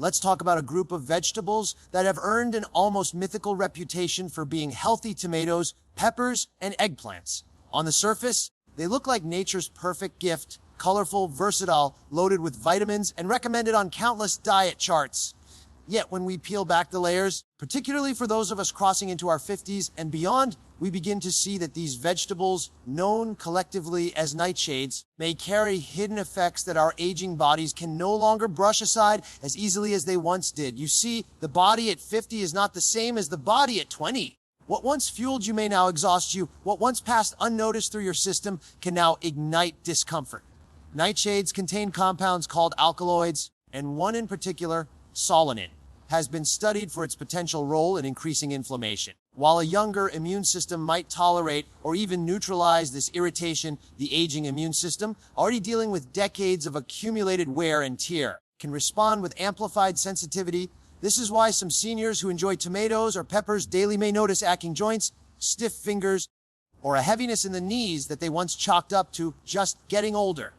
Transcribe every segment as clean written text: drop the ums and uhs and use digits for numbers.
let's talk about a group of vegetables that have earned an almost mythical reputation for being healthy: tomatoes, peppers, and eggplants. On the surface, they look like nature's perfect gift, colorful, versatile, loaded with vitamins, and recommended on countless diet charts. Yet when we peel back the layers, particularly for those of us crossing into our 50s and beyond, we begin to see that these vegetables, known collectively as nightshades, may carry hidden effects that our aging bodies can no longer brush aside as easily as they once did. You see, the body at 50 is not the same as the body at 20. What once fueled you may now exhaust you. What once passed unnoticed through your system can now ignite discomfort. Nightshades contain compounds called alkaloids, and one in particular, solanine, has been studied for its potential role in increasing inflammation. While a younger immune system might tolerate or even neutralize this irritation, the aging immune system, already dealing with decades of accumulated wear and tear, can respond with amplified sensitivity. This is why some seniors who enjoy tomatoes or peppers daily may notice aching joints, stiff fingers, or a heaviness in the knees that they once chalked up to just getting older.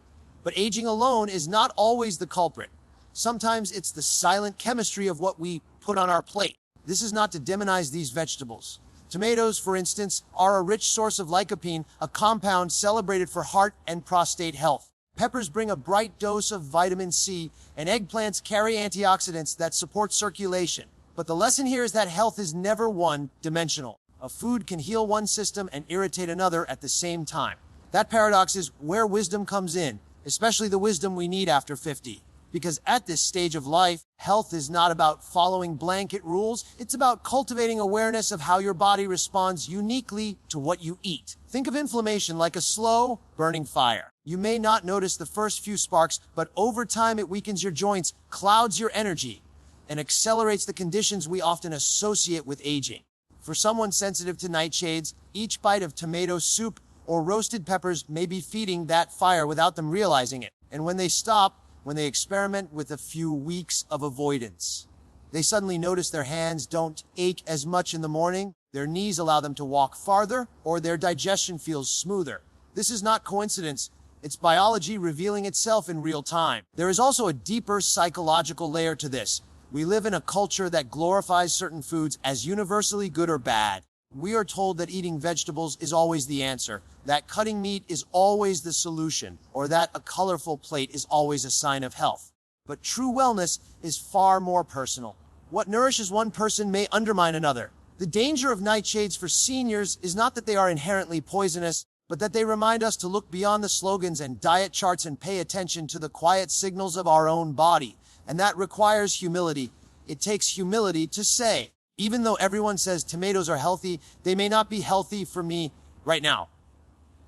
But aging alone is not always the culprit. Sometimes it's the silent chemistry of what we put on our plate. This is not to demonize these vegetables. Tomatoes, for instance, are a rich source of lycopene, a compound celebrated for heart and prostate health. Peppers bring a bright dose of vitamin C, and eggplants carry antioxidants that support circulation. But the lesson here is that health is never one-dimensional. A food can heal one system and irritate another at the same time. That paradox is where wisdom comes in, especially the wisdom we need after 50. Because at this stage of life, health is not about following blanket rules. It's about cultivating awareness of how your body responds uniquely to what you eat. Think of inflammation like a slow, burning fire. You may not notice the first few sparks, but over time it weakens your joints, clouds your energy, and accelerates the conditions we often associate with aging. For someone sensitive to nightshades, each bite of tomato soup or roasted peppers may be feeding that fire without them realizing it. And when they stop, when they experiment with a few weeks of avoidance, they suddenly notice their hands don't ache as much in the morning, their knees allow them to walk farther, or their digestion feels smoother. This is not coincidence. It's biology revealing itself in real time. There is also a deeper psychological layer to this. We live in a culture that glorifies certain foods as universally good or bad. We are told that eating vegetables is always the answer, that cutting meat is always the solution, or that a colorful plate is always a sign of health. But true wellness is far more personal. What nourishes one person may undermine another. The danger of nightshades for seniors is not that they are inherently poisonous, but that they remind us to look beyond the slogans and diet charts and pay attention to the quiet signals of our own body. And that requires humility. It takes humility to say, even though everyone says tomatoes are healthy, they may not be healthy for me right now.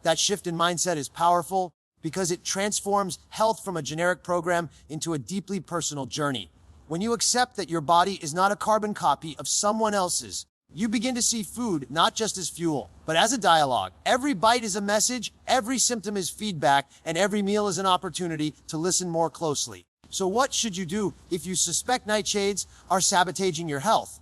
That shift in mindset is powerful because it transforms health from a generic program into a deeply personal journey. When you accept that your body is not a carbon copy of someone else's, you begin to see food not just as fuel, but as a dialogue. Every bite is a message, every symptom is feedback, and every meal is an opportunity to listen more closely. So what should you do if you suspect nightshades are sabotaging your health?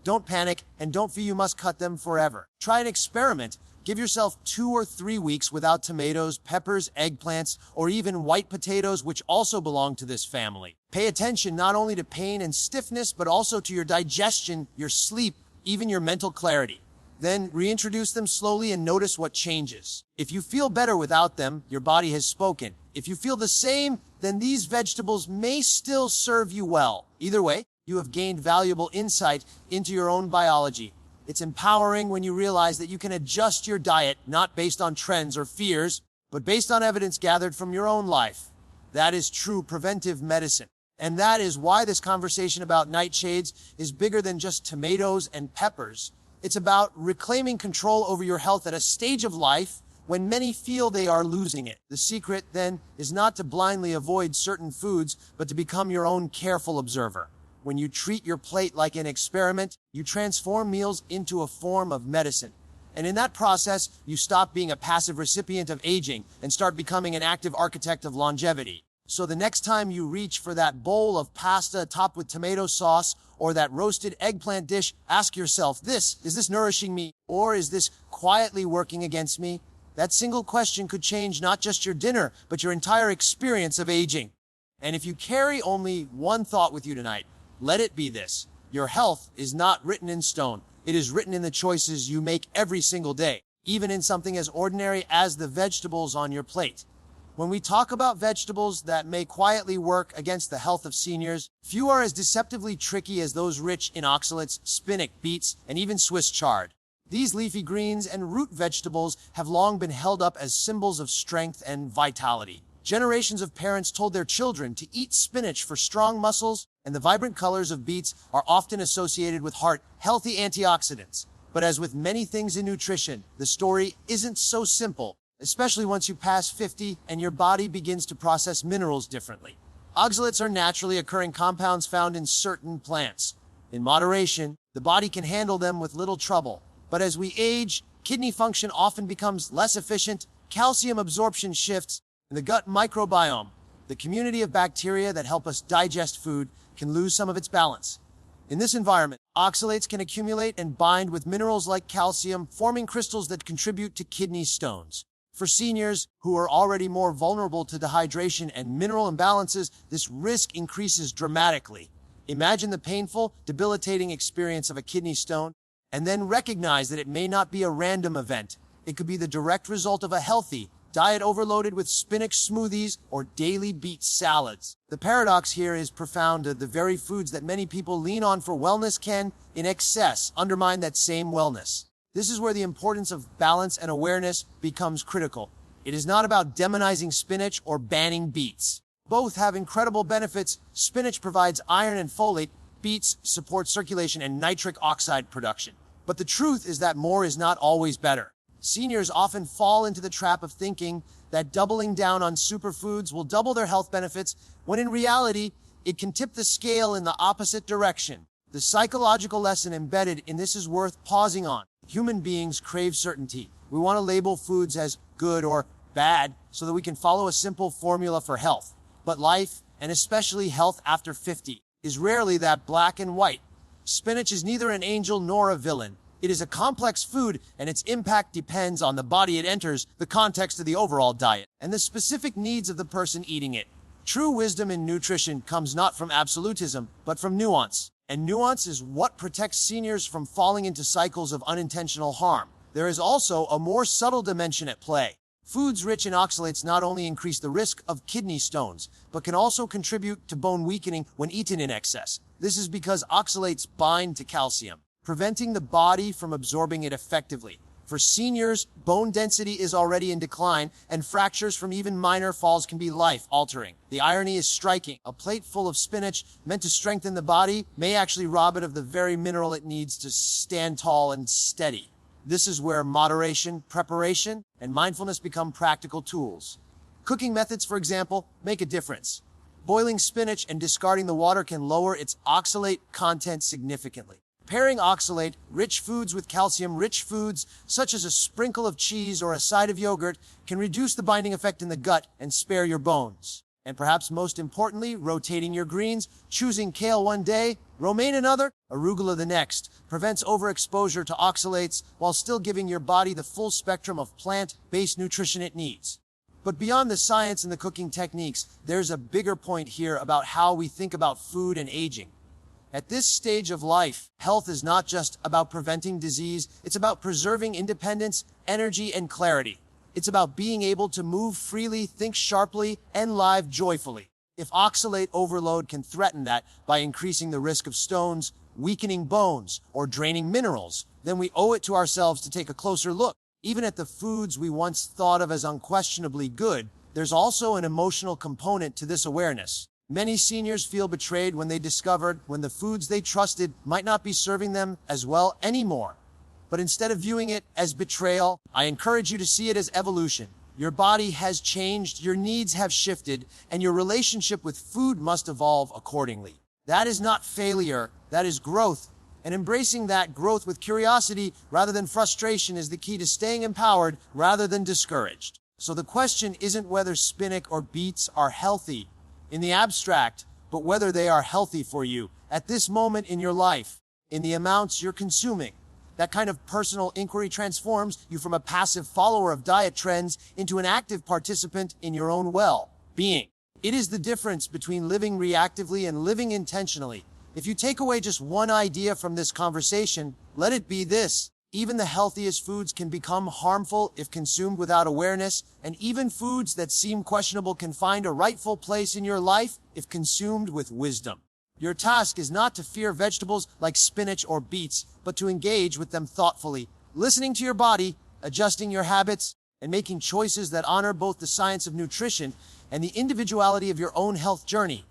Don't panic, and don't feel you must cut them forever. Try an experiment. Give yourself 2 or 3 weeks without tomatoes, peppers, eggplants, or even white potatoes, which also belong to this family. Pay attention not only to pain and stiffness, but also to your digestion, your sleep, even your mental clarity. Then reintroduce them slowly and notice what changes. If you feel better without them, your body has spoken. If you feel the same, then these vegetables may still serve you well. Either way, you have gained valuable insight into your own biology. It's empowering when you realize that you can adjust your diet not based on trends or fears, but based on evidence gathered from your own life. That is true preventive medicine. And that is why this conversation about nightshades is bigger than just tomatoes and peppers. It's about reclaiming control over your health at a stage of life when many feel they are losing it. The secret, then, is not to blindly avoid certain foods, but to become your own careful observer. When you treat your plate like an experiment, you transform meals into a form of medicine. And in that process, you stop being a passive recipient of aging and start becoming an active architect of longevity. So the next time you reach for that bowl of pasta topped with tomato sauce or that roasted eggplant dish, ask yourself is this nourishing me, or is this quietly working against me? That single question could change not just your dinner, but your entire experience of aging. And if you carry only one thought with you tonight, let it be this: your health is not written in stone. It is written in the choices you make every single day, even in something as ordinary as the vegetables on your plate. When we talk about vegetables that may quietly work against the health of seniors, few are as deceptively tricky as those rich in oxalates, spinach, beets, and even Swiss chard. These leafy greens and root vegetables have long been held up as symbols of strength and vitality. Generations of parents told their children to eat spinach for strong muscles, and the vibrant colors of beets are often associated with healthy antioxidants. But as with many things in nutrition, the story isn't so simple, especially once you pass 50 and your body begins to process minerals differently. Oxalates are naturally occurring compounds found in certain plants. In moderation, the body can handle them with little trouble. But as we age, kidney function often becomes less efficient, calcium absorption shifts, and the gut microbiome, the community of bacteria that help us digest food, can lose some of its balance. In this environment, oxalates can accumulate and bind with minerals like calcium, forming crystals that contribute to kidney stones. For seniors who are already more vulnerable to dehydration and mineral imbalances, this risk increases dramatically. Imagine the painful, debilitating experience of a kidney stone, and then recognize that it may not be a random event. It could be the direct result of a healthy diet overloaded with spinach smoothies or daily beet salads. The paradox here is profound. The very foods that many people lean on for wellness can, in excess, undermine that same wellness. This is where the importance of balance and awareness becomes critical. It is not about demonizing spinach or banning beets. Both have incredible benefits. Spinach provides iron and folate. Beets support circulation and nitric oxide production. But the truth is that more is not always better. Seniors often fall into the trap of thinking that doubling down on superfoods will double their health benefits, when in reality, it can tip the scale in the opposite direction. The psychological lesson embedded in this is worth pausing on. Human beings crave certainty. We want to label foods as good or bad so that we can follow a simple formula for health. But life, and especially health after 50, is rarely that black and white. Spinach is neither an angel nor a villain. It is a complex food, and its impact depends on the body it enters, the context of the overall diet, and the specific needs of the person eating it. True wisdom in nutrition comes not from absolutism, but from nuance. And nuance is what protects seniors from falling into cycles of unintentional harm. There is also a more subtle dimension at play. Foods rich in oxalates not only increase the risk of kidney stones, but can also contribute to bone weakening when eaten in excess. This is because oxalates bind to calcium, preventing the body from absorbing it effectively. For seniors, bone density is already in decline, and fractures from even minor falls can be life-altering. The irony is striking. A plate full of spinach, meant to strengthen the body, may actually rob it of the very mineral it needs to stand tall and steady. This is where moderation, preparation, and mindfulness become practical tools. Cooking methods, for example, make a difference. Boiling spinach and discarding the water can lower its oxalate content significantly. Pairing oxalate-rich foods with calcium-rich foods, such as a sprinkle of cheese or a side of yogurt, can reduce the binding effect in the gut and spare your bones. And perhaps most importantly, rotating your greens, choosing kale one day, romaine another, arugula the next, prevents overexposure to oxalates while still giving your body the full spectrum of plant-based nutrition it needs. But beyond the science and the cooking techniques, there's a bigger point here about how we think about food and aging. At this stage of life, health is not just about preventing disease, it's about preserving independence, energy, and clarity. It's about being able to move freely, think sharply, and live joyfully. If oxalate overload can threaten that by increasing the risk of stones, weakening bones, or draining minerals, then we owe it to ourselves to take a closer look. Even at the foods we once thought of as unquestionably good, there's also an emotional component to this awareness. Many seniors feel betrayed when they discovered when the foods they trusted might not be serving them as well anymore. But instead of viewing it as betrayal, I encourage you to see it as evolution. Your body has changed, your needs have shifted, and your relationship with food must evolve accordingly. That is not failure, that is growth. And embracing that growth with curiosity rather than frustration is the key to staying empowered rather than discouraged. So the question isn't whether spinach or beets are healthy in the abstract, but whether they are healthy for you at this moment in your life, in the amounts you're consuming. That kind of personal inquiry transforms you from a passive follower of diet trends into an active participant in your own well-being. It is the difference between living reactively and living intentionally. If you take away just one idea from this conversation, let it be this. Even the healthiest foods can become harmful if consumed without awareness, and even foods that seem questionable can find a rightful place in your life if consumed with wisdom. Your task is not to fear vegetables like spinach or beets, but to engage with them thoughtfully, listening to your body, adjusting your habits, and making choices that honor both the science of nutrition and the individuality of your own health journey.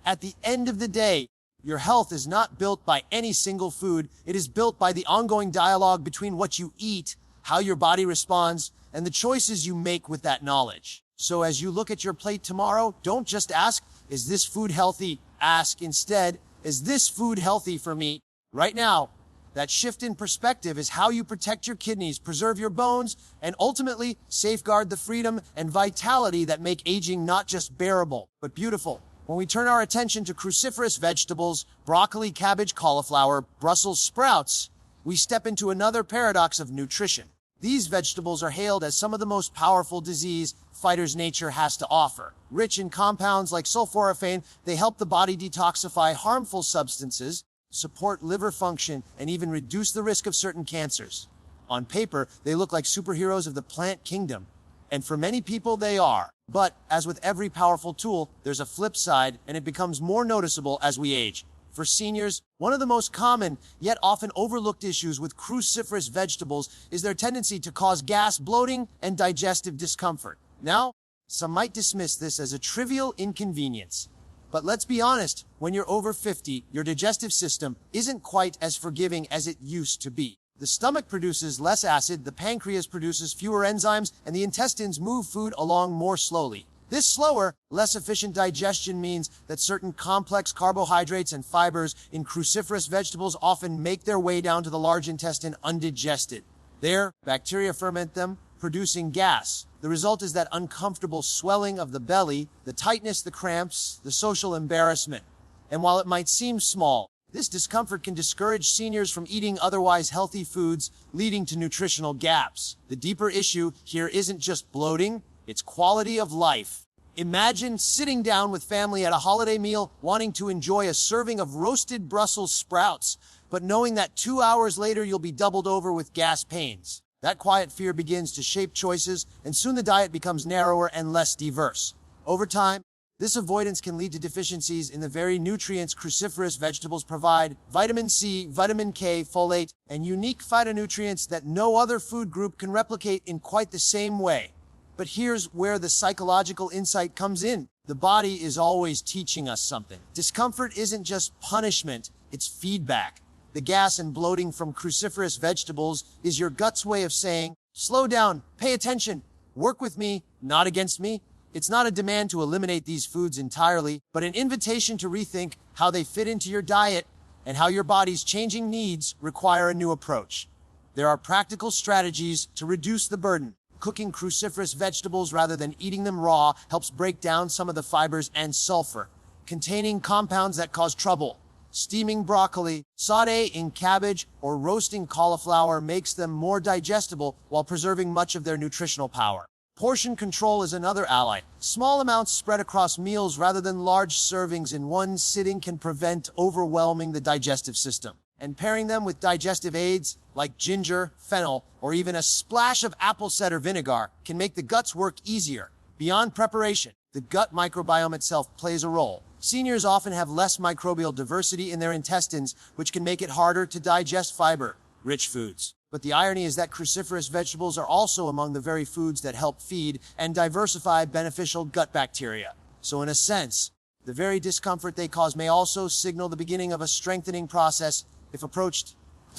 At the end of the day, your health is not built by any single food. It is built by the ongoing dialogue between what you eat, how your body responds, and the choices you make with that knowledge. So as you look at your plate tomorrow, don't just ask, is this food healthy? Ask instead, is this food healthy for me? Right now, that shift in perspective is how you protect your kidneys, preserve your bones, and ultimately safeguard the freedom and vitality that make aging not just bearable, but beautiful. When we turn our attention to cruciferous vegetables, broccoli, cabbage, cauliflower, Brussels sprouts, we step into another paradox of nutrition. These vegetables are hailed as some of the most powerful disease fighters nature has to offer. Rich in compounds like sulforaphane, they help the body detoxify harmful substances, support liver function, and even reduce the risk of certain cancers. On paper, they look like superheroes of the plant kingdom. And for many people, they are. But, as with every powerful tool, there's a flip side, and it becomes more noticeable as we age. For seniors, one of the most common, yet often overlooked issues with cruciferous vegetables is their tendency to cause gas, bloating, and digestive discomfort. Now, some might dismiss this as a trivial inconvenience. But let's be honest, when you're over 50, your digestive system isn't quite as forgiving as it used to be. The stomach produces less acid, the pancreas produces fewer enzymes, and the intestines move food along more slowly. This slower, less efficient digestion means that certain complex carbohydrates and fibers in cruciferous vegetables often make their way down to the large intestine undigested. There, bacteria ferment them, producing gas. The result is that uncomfortable swelling of the belly, the tightness, the cramps, the social embarrassment. And while it might seem small, this discomfort can discourage seniors from eating otherwise healthy foods, leading to nutritional gaps. The deeper issue here isn't just bloating, it's quality of life. Imagine sitting down with family at a holiday meal, wanting to enjoy a serving of roasted Brussels sprouts, but knowing that 2 hours later you'll be doubled over with gas pains. That quiet fear begins to shape choices, and soon the diet becomes narrower and less diverse. Over time, this avoidance can lead to deficiencies in the very nutrients cruciferous vegetables provide: vitamin C, vitamin K, folate, and unique phytonutrients that no other food group can replicate in quite the same way. But here's where the psychological insight comes in. The body is always teaching us something. Discomfort isn't just punishment, it's feedback. The gas and bloating from cruciferous vegetables is your gut's way of saying, slow down, pay attention, work with me, not against me. It's not a demand to eliminate these foods entirely, but an invitation to rethink how they fit into your diet and how your body's changing needs require a new approach. There are practical strategies to reduce the burden. Cooking cruciferous vegetables rather than eating them raw helps break down some of the fibers and sulfur containing compounds that cause trouble. Steaming broccoli, sautéing cabbage, or roasting cauliflower makes them more digestible while preserving much of their nutritional power. Portion control is another ally. Small amounts spread across meals rather than large servings in one sitting can prevent overwhelming the digestive system. And pairing them with digestive aids like ginger, fennel, or even a splash of apple cider vinegar can make the gut's work easier. Beyond preparation, the gut microbiome itself plays a role. Seniors often have less microbial diversity in their intestines, which can make it harder to digest fiber-rich foods. But the irony is that cruciferous vegetables are also among the very foods that help feed and diversify beneficial gut bacteria. So in a sense, the very discomfort they cause may also signal the beginning of a strengthening process if approached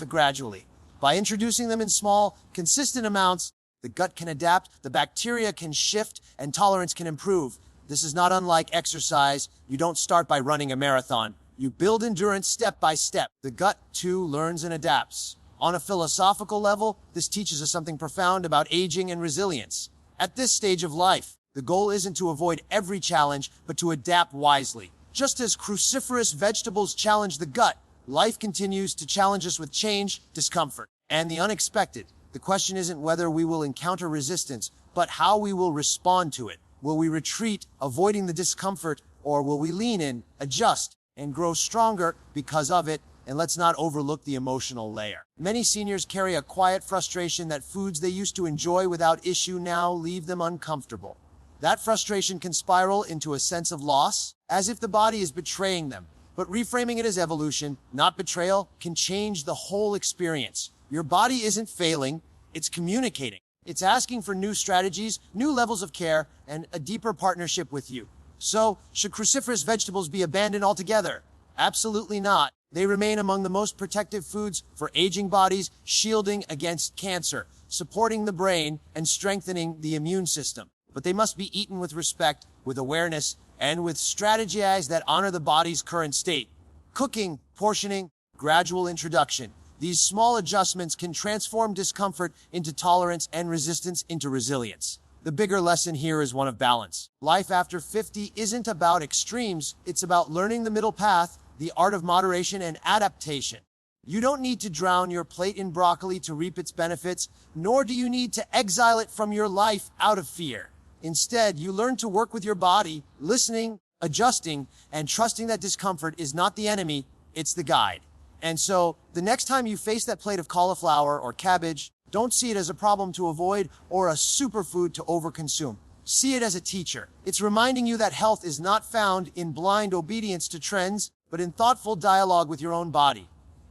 gradually. By introducing them in small, consistent amounts, the gut can adapt, the bacteria can shift, and tolerance can improve. This is not unlike exercise. You don't start by running a marathon. You build endurance step by step. The gut, too, learns and adapts. On a philosophical level, this teaches us something profound about aging and resilience. At this stage of life, the goal isn't to avoid every challenge, but to adapt wisely. Just as cruciferous vegetables challenge the gut, life continues to challenge us with change, discomfort, and the unexpected. The question isn't whether we will encounter resistance, but how we will respond to it. Will we retreat, avoiding the discomfort, or will we lean in, adjust, and grow stronger because of it? And let's not overlook the emotional layer. Many seniors carry a quiet frustration that foods they used to enjoy without issue now leave them uncomfortable. That frustration can spiral into a sense of loss, as if the body is betraying them. But reframing it as evolution, not betrayal, can change the whole experience. Your body isn't failing, it's communicating. It's asking for new strategies, new levels of care, and a deeper partnership with you. So, should cruciferous vegetables be abandoned altogether? Absolutely not. They remain among the most protective foods for aging bodies, shielding against cancer, supporting the brain, and strengthening the immune system. But they must be eaten with respect, with awareness, and with strategies that honor the body's current state. Cooking, portioning, gradual introduction. These small adjustments can transform discomfort into tolerance and resistance into resilience. The bigger lesson here is one of balance. Life after 50 isn't about extremes, it's about learning the middle path, the art of moderation and adaptation. You don't need to drown your plate in broccoli to reap its benefits, nor do you need to exile it from your life out of fear. Instead, you learn to work with your body, listening, adjusting, and trusting that discomfort is not the enemy, it's the guide. And so, the next time you face that plate of cauliflower or cabbage, don't see it as a problem to avoid or a superfood to overconsume. See it as a teacher. It's reminding you that health is not found in blind obedience to trends, but in thoughtful dialogue with your own body.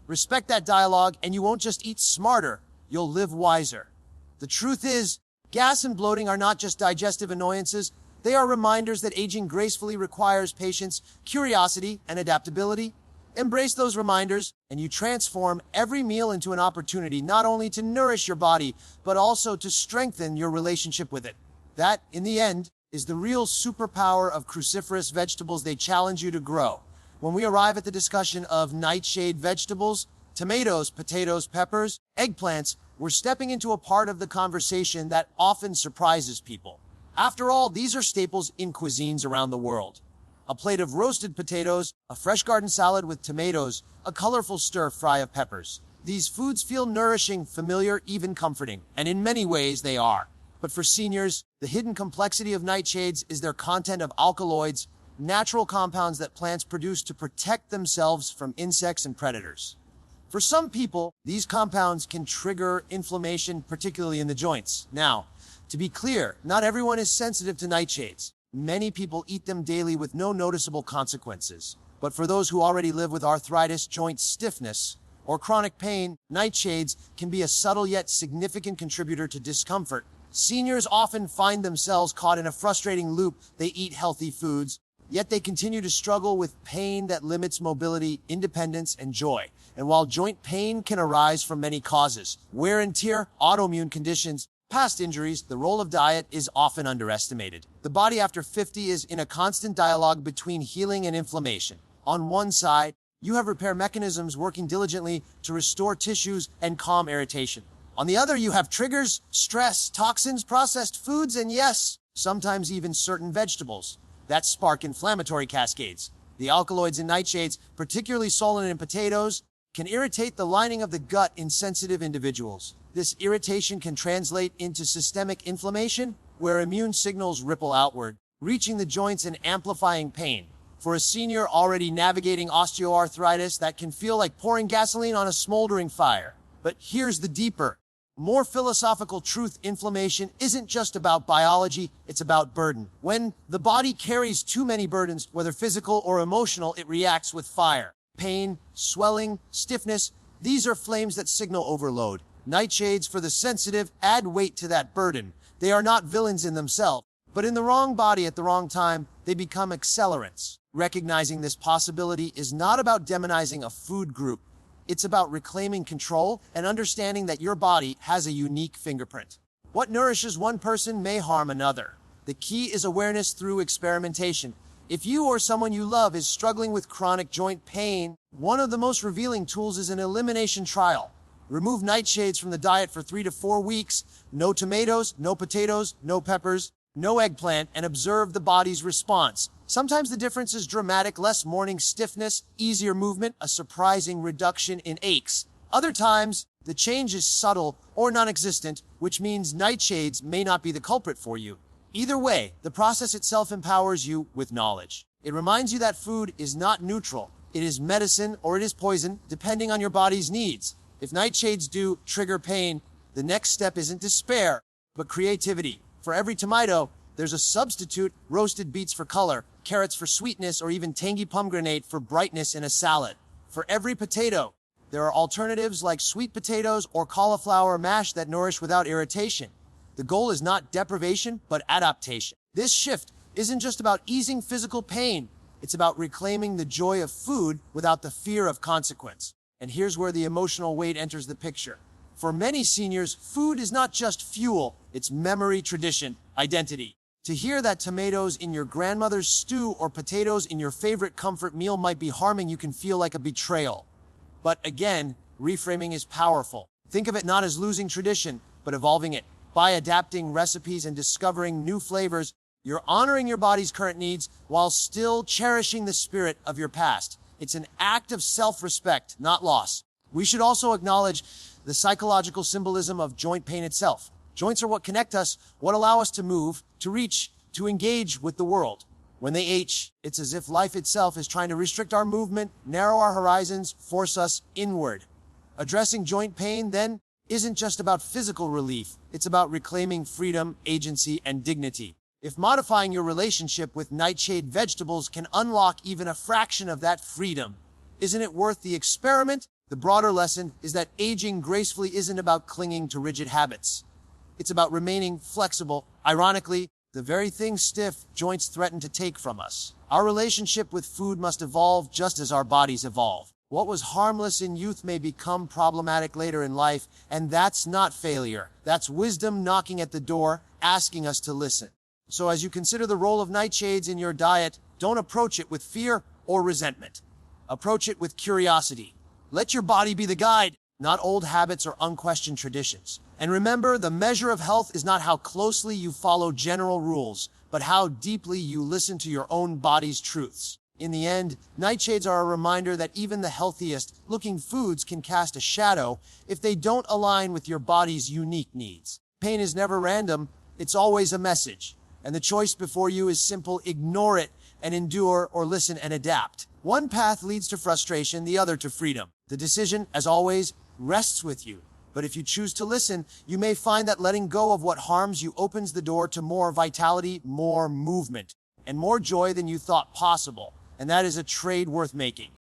Respect that dialogue, and you won't just eat smarter, you'll live wiser. The truth is, gas and bloating are not just digestive annoyances, they are reminders that aging gracefully requires patience, curiosity, and adaptability. Embrace those reminders, and you transform every meal into an opportunity not only to nourish your body, but also to strengthen your relationship with it. That, in the end, is the real superpower of cruciferous vegetables. They challenge you to grow. When we arrive at the discussion of nightshade vegetables, tomatoes, potatoes, peppers, eggplants, we're stepping into a part of the conversation that often surprises people. After all, these are staples in cuisines around the world. A plate of roasted potatoes, a fresh garden salad with tomatoes, a colorful stir-fry of peppers. These foods feel nourishing, familiar, even comforting, and in many ways they are. But for seniors, the hidden complexity of nightshades is their content of alkaloids, natural compounds that plants produce to protect themselves from insects and predators. For some people, these compounds can trigger inflammation, particularly in the joints. Now, to be clear, not everyone is sensitive to nightshades. Many people eat them daily with no noticeable consequences. But for those who already live with arthritis, joint stiffness, or chronic pain, nightshades can be a subtle yet significant contributor to discomfort. Seniors often find themselves caught in a frustrating loop. They eat healthy foods, yet they continue to struggle with pain that limits mobility, independence, and joy. And while joint pain can arise from many causes, wear and tear, autoimmune conditions, past injuries, the role of diet is often underestimated. The body after 50 is in a constant dialogue between healing and inflammation. On one side, you have repair mechanisms working diligently to restore tissues and calm irritation. On the other, you have triggers, stress, toxins, processed foods, and yes, sometimes even certain vegetables that spark inflammatory cascades. The alkaloids in nightshades, particularly solanine in potatoes, can irritate the lining of the gut in sensitive individuals. This irritation can translate into systemic inflammation, where immune signals ripple outward, reaching the joints and amplifying pain. For a senior already navigating osteoarthritis, that can feel like pouring gasoline on a smoldering fire. But here's the deeper, more philosophical truth. Inflammation isn't just about biology, it's about burden. When the body carries too many burdens, whether physical or emotional, it reacts with fire. Pain, swelling, stiffness, these are flames that signal overload. Nightshades, for the sensitive, add weight to that burden. They are not villains in themselves, but in the wrong body at the wrong time, they become accelerants. Recognizing this possibility is not about demonizing a food group. It's about reclaiming control and understanding that your body has a unique fingerprint. What nourishes one person may harm another. The key is awareness through experimentation. If you or someone you love is struggling with chronic joint pain, one of the most revealing tools is an elimination trial. Remove nightshades from the diet for 3 to 4 weeks. No tomatoes, no potatoes, no peppers, no eggplant, and observe the body's response. Sometimes the difference is dramatic: less morning stiffness, easier movement, a surprising reduction in aches. Other times, the change is subtle or non-existent, which means nightshades may not be the culprit for you. Either way, the process itself empowers you with knowledge. It reminds you that food is not neutral. It is medicine or it is poison, depending on your body's needs. If nightshades do trigger pain, the next step isn't despair, but creativity. For every tomato, there's a substitute: roasted beets for color, carrots for sweetness, or even tangy pomegranate for brightness in a salad. For every potato, there are alternatives like sweet potatoes or cauliflower mash that nourish without irritation. The goal is not deprivation, but adaptation. This shift isn't just about easing physical pain. It's about reclaiming the joy of food without the fear of consequence. And here's where the emotional weight enters the picture. For many seniors, food is not just fuel, it's memory, tradition, identity. To hear that tomatoes in your grandmother's stew or potatoes in your favorite comfort meal might be harming you can feel like a betrayal. But again, reframing is powerful. Think of it not as losing tradition, but evolving it. By adapting recipes and discovering new flavors, you're honoring your body's current needs while still cherishing the spirit of your past. It's an act of self-respect, not loss. We should also acknowledge the psychological symbolism of joint pain itself. Joints are what connect us, what allow us to move, to reach, to engage with the world. When they ache, it's as if life itself is trying to restrict our movement, narrow our horizons, force us inward. Addressing joint pain, then, isn't just about physical relief. It's about reclaiming freedom, agency, and dignity. If modifying your relationship with nightshade vegetables can unlock even a fraction of that freedom, isn't it worth the experiment? The broader lesson is that aging gracefully isn't about clinging to rigid habits. It's about remaining flexible. Ironically, the very thing stiff joints threaten to take from us. Our relationship with food must evolve just as our bodies evolve. What was harmless in youth may become problematic later in life, and that's not failure. That's wisdom knocking at the door, asking us to listen. So as you consider the role of nightshades in your diet, don't approach it with fear or resentment. Approach it with curiosity. Let your body be the guide, not old habits or unquestioned traditions. And remember, the measure of health is not how closely you follow general rules, but how deeply you listen to your own body's truths. In the end, nightshades are a reminder that even the healthiest looking foods can cast a shadow if they don't align with your body's unique needs. Pain is never random, it's always a message. And the choice before you is simple: ignore it and endure, or listen and adapt. One path leads to frustration, the other to freedom. The decision, as always, rests with you. But if you choose to listen, you may find that letting go of what harms you opens the door to more vitality, more movement, and more joy than you thought possible. And that is a trade worth making.